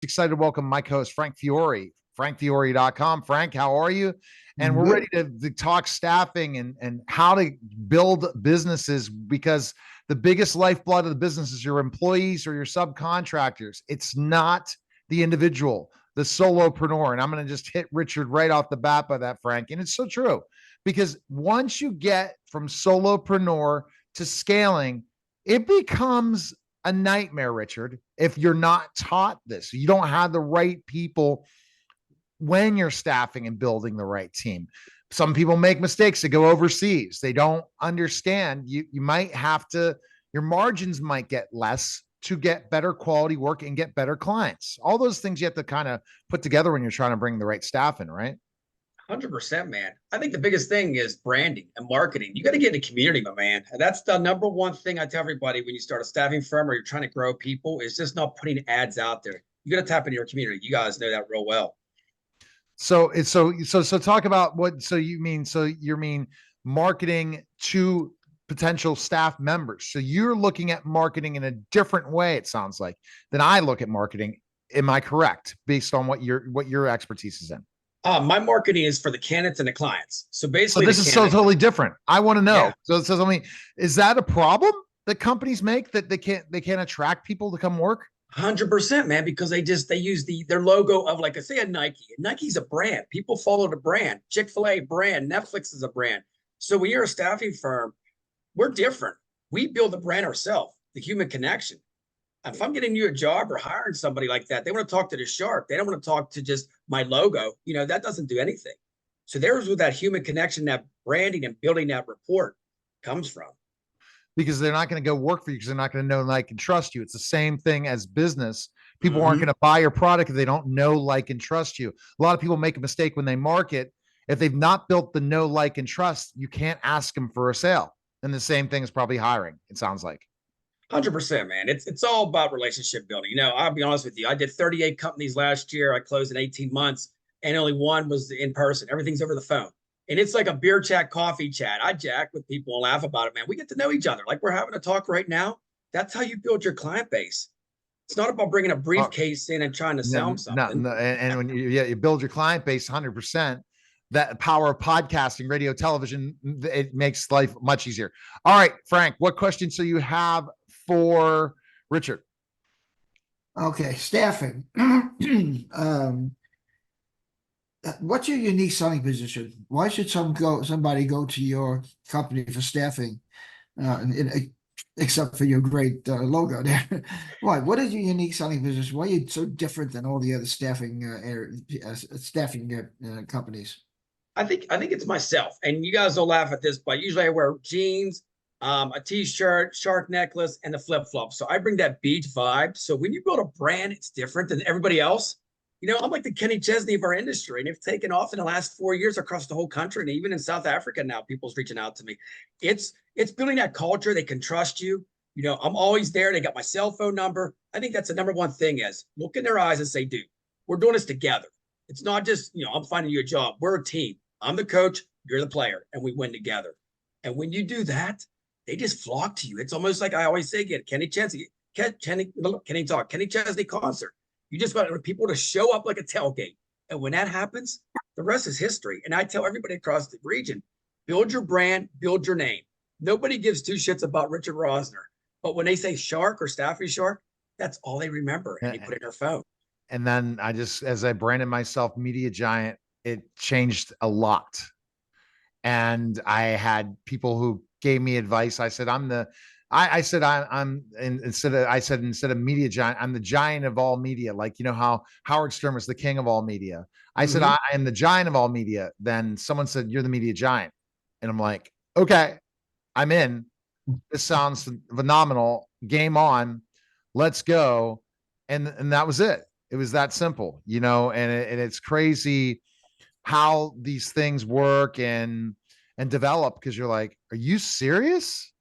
Excited to welcome my co-host, Frank Fiore, frankfiore.com. Frank, how are you? And we're ready Good. to talk staffing and how to build businesses, because the biggest lifeblood of the business is your employees or your subcontractors. It's not the individual, the solopreneur. And I'm going to just hit Richard right off the bat by that, Frank. And it's so true, because once you get from solopreneur to scaling, it becomes a nightmare, Richard, if you're not taught this. You don't have the right people when you're staffing and building the right team. Some people make mistakes to go overseas. They don't understand. You might have to, your margins might get less to get better quality work and get better clients. All those things you have to kind of put together when you're trying to bring the right staff in, right? 100%, man. I think the biggest thing is branding and marketing. You got to get in the community, my man. And that's the number one thing I tell everybody when you start a staffing firm or you're trying to grow people, is just not putting ads out there. You got to tap into your community. You guys know that real well. So it's so talk about what, so you mean marketing to potential staff members. So you're looking at marketing in a different way, it sounds like, than I look at marketing. Am I correct, based on what your expertise is in? My marketing is for the candidates and the clients. So So basically, the this is so candidate, totally different. I want to yeah, know. So tell me, is that a problem that companies make, that they can't attract people to come work? 100%, man, because they use their logo of, like I say, a Nike. Nike's a brand. People follow the brand. Chick-fil-A brand. Netflix is a brand. So when you're a staffing firm, we're different. We build the brand ourselves, the human connection. If I'm getting you a job or hiring somebody like that, they want to talk to the shark. They don't want to talk to just my logo. That doesn't do anything. So there's where that human connection, that branding and building that rapport comes from. Because they're not going to go work for you because they're not going to know, like, and trust you. It's the same thing as business. People aren't going Mm-hmm. to buy your product if they don't know, like, and trust you. A lot of people make a mistake when they market. If they've not built the know, like, and trust, you can't ask them for a sale. And the same thing is probably hiring, it sounds like. 100%, man. It's all about relationship building. I'll be honest with you. I did 38 companies last year. I closed in 18 months, and only one was in person. Everything's over the phone. And it's like a beer chat, coffee chat. I jack with people and laugh about it, man. We get to know each other. Like we're having a talk right now. That's how you build your client base. It's not about bringing a Oh, briefcase in and trying to sell no, them no, something. no. And when you build your client base 100%, that power of podcasting, radio, television, it makes life much easier. All right, Frank, what questions do you have for Richard? Okay, staffing. What's your unique selling position? Why should somebody go to your company for staffing? Except for your great logo there. Why? What is your unique selling position? Why are you so different than all the other staffing companies? I think it's myself, and you guys will laugh at this, but usually I wear jeans, a t-shirt, shark necklace, and the flip flop. So I bring that beach vibe. So when you build a brand, it's different than everybody else. I'm like the Kenny Chesney of our industry, and it's taken off in the last 4 years across the whole country, and even in South Africa now, people's reaching out to me. It's building that culture. They can trust you. I'm always there. They got my cell phone number. I think that's the number one thing, is look in their eyes and say, dude, we're doing this together. It's not just, I'm finding you a job. We're a team. I'm the coach, you're the player, and we win together. And when you do that, they just flock to you. It's almost like I always say, get Kenny Chesney, Kenny Chesney concert. You just want people to show up like a tailgate. And when that happens, the rest is history. And I tell everybody across the region, build your brand, build your name. Nobody gives two shits about Richard Rosner. But when they say Shark or Staffy Shark, that's all they remember. And they put it in their phone. And then as I branded myself media giant, it changed a lot. And I had people who gave me advice. I said, I said, instead of media giant, I'm the giant of all media. Like, how Howard Stern was the king of all media. I said, Mm-hmm. I am the giant of all media. Then someone said, you're the media giant. And I'm like, okay, I'm in. This sounds phenomenal. Game on. Let's go. And that was it. It was that simple, and it's crazy how these things work and develop, because you're like, are you serious?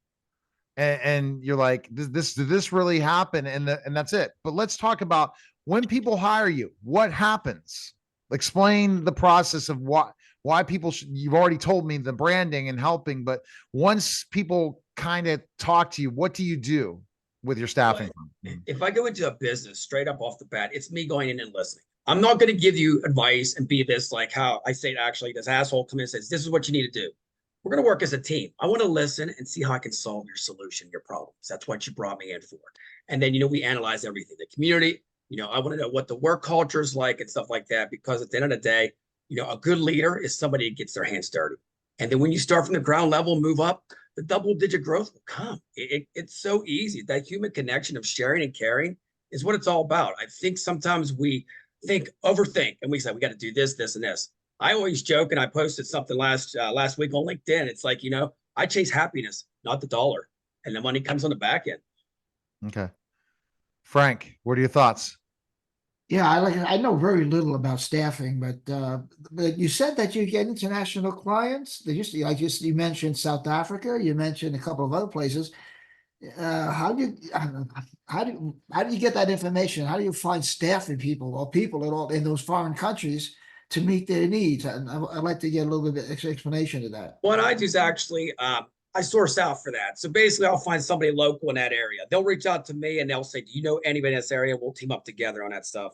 And you're like, did this really happen? And that's it. But let's talk about when people hire you, what happens? Explain the process of why people should. You've already told me the branding and helping, but once people kind of talk to you, what do you do? with your staffing firm? If I go into a business straight up off the bat, it's me going in and listening. I'm not going to give you advice and be this like how I say it actually, this asshole comes in and says, this is what you need to do. We're going to work as a team. I want to listen and see how I can solve your solution, your problems. That's what you brought me in for. And then, we analyze everything, the community, I want to know what the work culture is like and stuff like that, because at the end of the day, a good leader is somebody who gets their hands dirty. And then when you start from the ground level, move up, the double-digit growth will come. It's so easy. That human connection of sharing and caring is what it's all about. I think sometimes we overthink, and we say, we got to do this, this, and this. I always joke, and I posted something last week on LinkedIn. It's like, I chase happiness, not the dollar, and the money comes on the back end. Okay. Frank, what are your thoughts? Yeah, I know very little about staffing, but you said that you get international clients. You mentioned South Africa, you mentioned a couple of other places. How do you get that information? How do you find staffing people or people at all in those foreign countries to meet their needs? And I'd like to get a little bit of explanation to that. What I do is actually, I source out for that. So basically, I'll find somebody local in that area. They'll reach out to me and they'll say, do you know anybody in this area? We'll team up together on that stuff.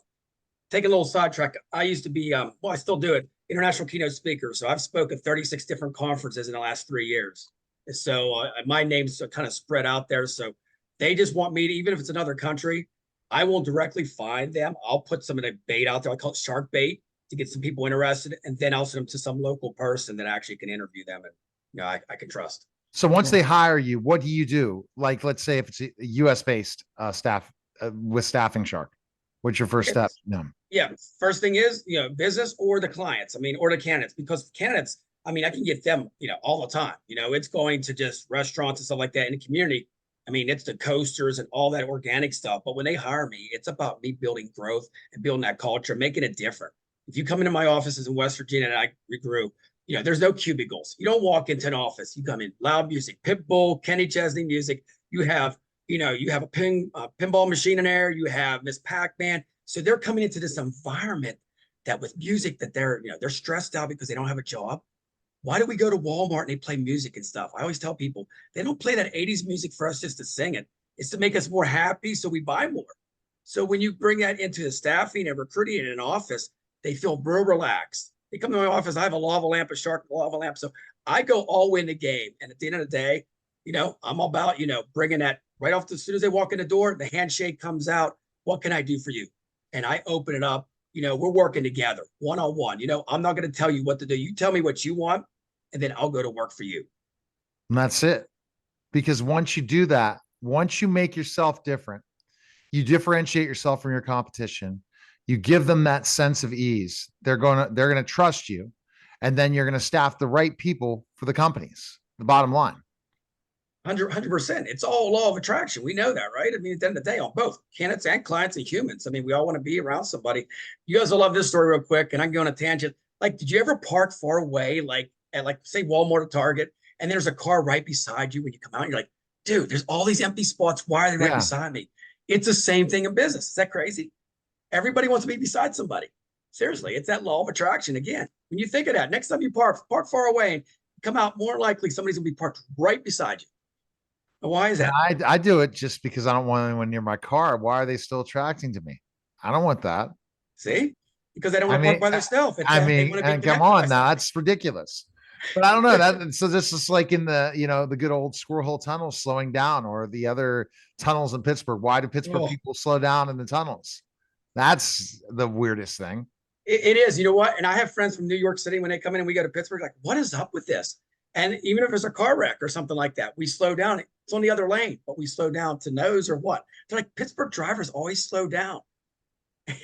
Take a little sidetrack. I used to be, I still do it, international keynote speaker. So I've spoken at 36 different conferences in the last 3 years. So my name's kind of spread out there. So they just want me to, even if it's another country, I will directly find them. I'll put some of the bait out there. I call it shark bait to get some people interested. And then I'll send them to some local person that actually can interview them. And, I can trust. So once they hire you, what do you do? Like, let's say if it's a US based staff with Staffing Shark, what's your first step? No. Yeah. First thing is, business or the clients, or the candidates, because candidates, I can get them, all the time. It's going to just restaurants and stuff like that in the community. It's the coasters and all that organic stuff. But when they hire me, it's about me building growth and building that culture, making it different. If you come into my offices in West Virginia and I regrew, there's no cubicles. You don't walk into an office. You come in, loud music, Pitbull, Kenny Chesney music. You have a pinball machine in there. You have Miss Pac-Man. So they're coming into this environment that with music that they're stressed out because they don't have a job. Why do we go to Walmart and they play music and stuff? I always tell people, they don't play that 80s music for us just to sing it. It's to make us more happy so we buy more. So when you bring that into the staffing and recruiting in an office, they feel real relaxed. They come to my office, I have a lava lamp, a shark lava lamp. So I go all in the game. And at the end of the day, I'm about, bringing that right off as soon as they walk in the door, the handshake comes out. What can I do for you? And I open it up. We're working together one-on-one. I'm not going to tell you what to do. You tell me what you want, and then I'll go to work for you. And that's it. Because once you do that, once you make yourself different, you differentiate yourself from your competition, you give them that sense of ease. They're going to trust you. And then you're going to staff the right people for the companies. The bottom line. 100%. It's all law of attraction. We know that, right? At the end of the day, on both candidates and clients and humans. We all want to be around somebody. You guys will love this story real quick, and I can go on a tangent. Like, did you ever park far away, like at say Walmart or Target, and there's a car right beside you when you come out? And you're like, dude, there's all these empty spots. Why are they right beside me? It's the same thing in business. Is that crazy? Everybody wants to be beside somebody. Seriously, it's that law of attraction again. When you think of that, next time you park far away and come out, more likely somebody's gonna be parked right beside you. Why is that? I do it just because I don't want anyone near my car. Why are they still attracting to me? I don't want that. See? Because they don't want to park by themselves. And come on now, that's ridiculous. But I don't know that. So this is like in the, the good old Squirrel Hill tunnels slowing down, or the other tunnels in Pittsburgh. Why do Pittsburgh people slow down in the tunnels? That's the weirdest thing. It is. You know what? And I have friends from New York City, when they come in and we go to Pittsburgh, like, what is up with this? And even if there's a car wreck or something like that, we slow down. It's on the other lane, but we slow down to nose or what? They're like, Pittsburgh drivers always slow down.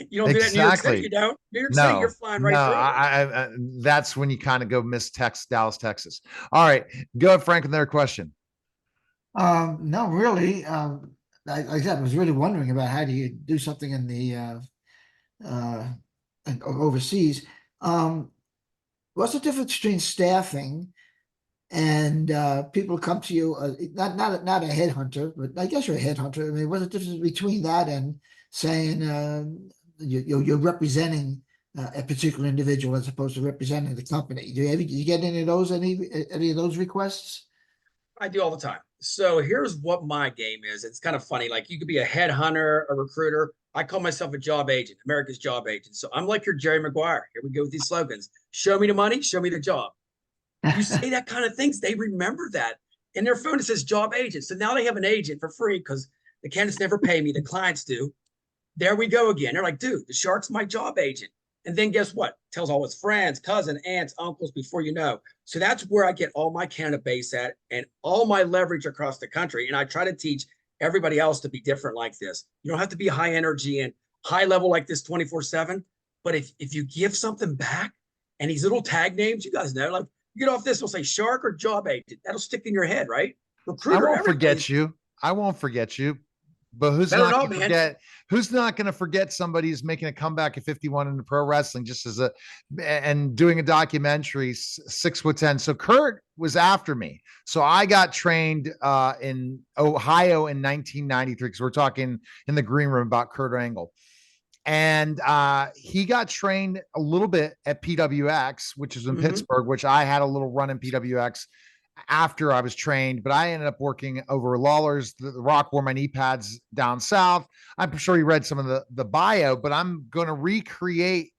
You don't do that in New York City, you don't? New York City, you're flying right through. I that's when you kind of go miss Dallas, Texas. All right, go ahead, Frank, with their question. No, really. I was really wondering about how do you do something in the overseas. What's the difference between staffing and people come to you, not a headhunter, but I guess you're a headhunter. What's the difference between that and saying you're representing a particular individual as opposed to representing the company? Do you get any of those requests? I do all the time. So here's what my game is. It's kind of funny. Like you could be a headhunter, a recruiter. I call myself a job agent, America's job agent. So I'm like your Jerry Maguire. Here we go with these slogans. Show me the money, show me the job. You say that kind of things, they remember that. In their phone, it says job agent. So now they have an agent for free because the candidates never pay me, the clients do. There we go again. They're like, dude, the shark's my job agent. And then guess what? Tells all his friends, cousins, aunts, uncles before you know. So that's where I get all my candidate base at and all my leverage across the country. And I try to teach everybody else to be different like this. You don't have to be high energy and high level like this 24/7. But if you give something back and these little tag names, you guys know, like you get off this, we'll say shark or job agent. That'll stick in your head, right? I Recruiter, won't everything. forget you. I won't forget you. But who's Better not not, going to man. forget? Who's not going to forget somebody who's making a comeback at 51 in the pro wrestling, just as a and doing a documentary, 6'10". So Kurt was after me. So I got trained in Ohio in 1993 because we're talking in the green room about Kurt Angle. And he got trained a little bit at PWX, which is in Pittsburgh, which I had a little run in PWX after I was trained, but I ended up working over Lawler's. The Rock wore my knee pads down south. I'm sure you read some of the bio, but I'm going to recreate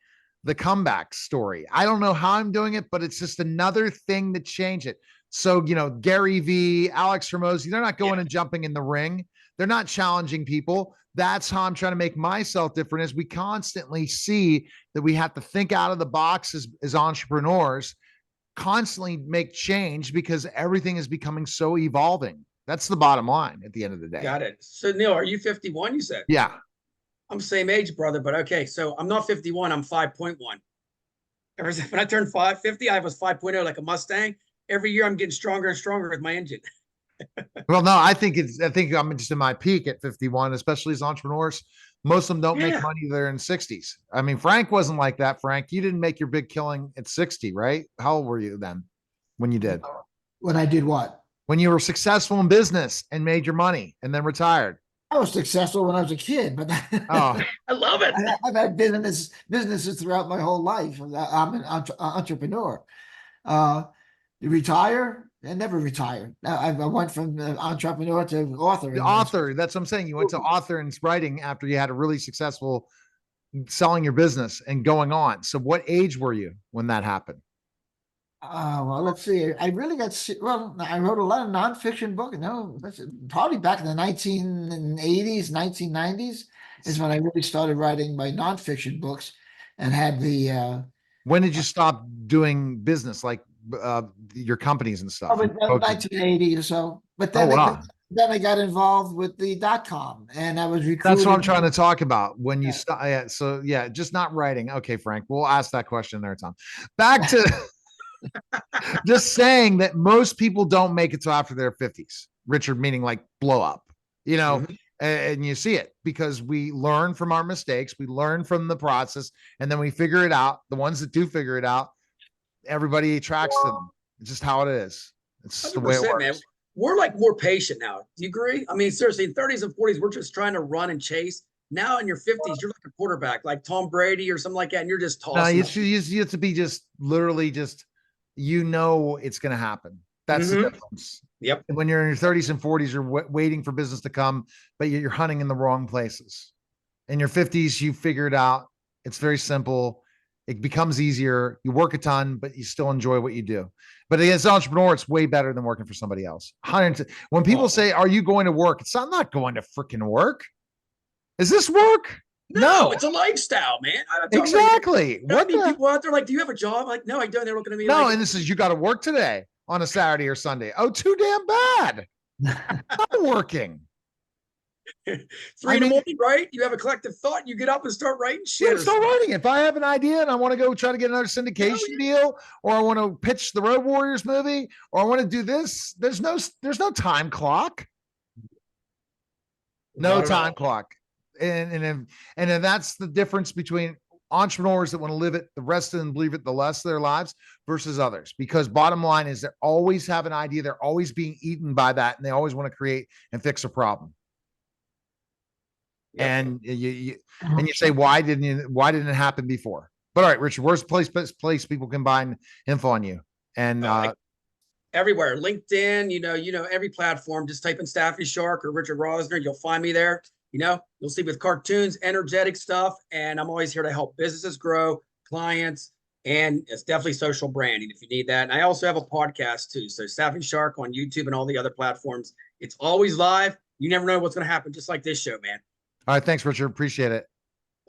the comeback story. I don't know how I'm doing it, but it's just another thing to change it. So, you know, Gary V, Alex Hormozy, they're not going and jumping in the ring. They're not challenging people. That's how I'm trying to make myself different, as we constantly see that we have to think out of the box as entrepreneurs, constantly make change because everything is becoming so evolving. That's the bottom line at the end of the day. Got it. So Neil, are you 51? You said? Yeah. I'm same age, brother, but okay. So I'm not 51. I'm 5.1. When I turned 50, I was 5.0 like a Mustang. Every year I'm getting stronger and stronger with my engine. Well, no, I think I'm just in my peak at 51, especially as entrepreneurs. Most of them don't make money. They're in 60s. I mean, Frank wasn't like that. Frank, you didn't make your big killing at 60, right? How old were you then when you did? When I did what? When you were successful in business and made your money and then retired. I was successful when I was a kid, but oh, I love it. I've had businesses throughout my whole life. I'm an entrepreneur. You retire and never retired. I went from entrepreneur to author. The author. That's what I'm saying. You went to author and writing after you had a really successful selling your business and going on. So what age were you when that happened? Well, let's see. I really I wrote a lot of nonfiction books. No, that's probably back in the 1980s, 1990s is when I really started writing my nonfiction books and had the. When did you stop doing business, like your companies and stuff? 1980 or so. But then, then I got involved with the .com and I was recruiting. That's what I'm trying to talk about. When you start, so yeah, just not writing. Okay, Frank, we'll ask that question there, Tom. Back to just saying that most people don't make it till after their 50s. Richard, meaning like blow up, you know. And you see it because we learn from our mistakes, we learn from the process, and then we figure it out. The ones that do figure it out, everybody attracts to them. It's just how it is. It's the way it works. Man. We're like more patient now. Do you agree? I mean, seriously, in 30s and 40s, we're just trying to run and chase. Now in your 50s, you're like a quarterback, like Tom Brady or something like that, and you're just tossing. No, you have to be just literally just, you know, it's going to happen. That's the difference. Yep. When you're in your 30s and 40s, you're waiting for business to come, but you're hunting in the wrong places. In your 50s, you figure it out. It's very simple. It becomes easier. You work a ton, but you still enjoy what you do. But as an entrepreneur, it's way better than working for somebody else. When people say, "Are you going to work?" I'm not going to freaking work. Is this work? No, it's a lifestyle, man. Exactly. What people out there like, do you have a job? Like, no, I don't. They're looking at me. No, like, and this is, you got to work today on a Saturday or Sunday. Oh, too damn bad. I'm working. 3 in the morning, right? You have a collective thought. You get up and start writing shit. Start writing. If I have an idea and I want to go try to get another syndication deal, or I want to pitch the Road Warriors movie, or I want to do this, there's no time clock. No time clock. And that's the difference between entrepreneurs that want to live it the rest of them, believe it the rest of their lives, versus others. Because bottom line is, they always have an idea. They're always being eaten by that, and they always want to create and fix a problem. Yep. And you say, why didn't it happen before? But all right, Richard, where's the place people can find info on you? And everywhere. LinkedIn, every platform. Just type in Staffy Shark or Richard Rosner. You'll find me there. You'll see with cartoons, energetic stuff. And I'm always here to help businesses grow, clients, and it's definitely social branding if you need that. And I also have a podcast too. So Staffy Shark on YouTube and all the other platforms. It's always live. You never know what's going to happen, just like this show, man. All right. Thanks, Richard. Appreciate it.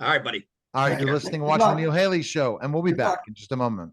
All right, buddy. All right. All You're right. listening, Good watching luck. the Neil Haley Show, and we'll be Good back luck. in just a moment.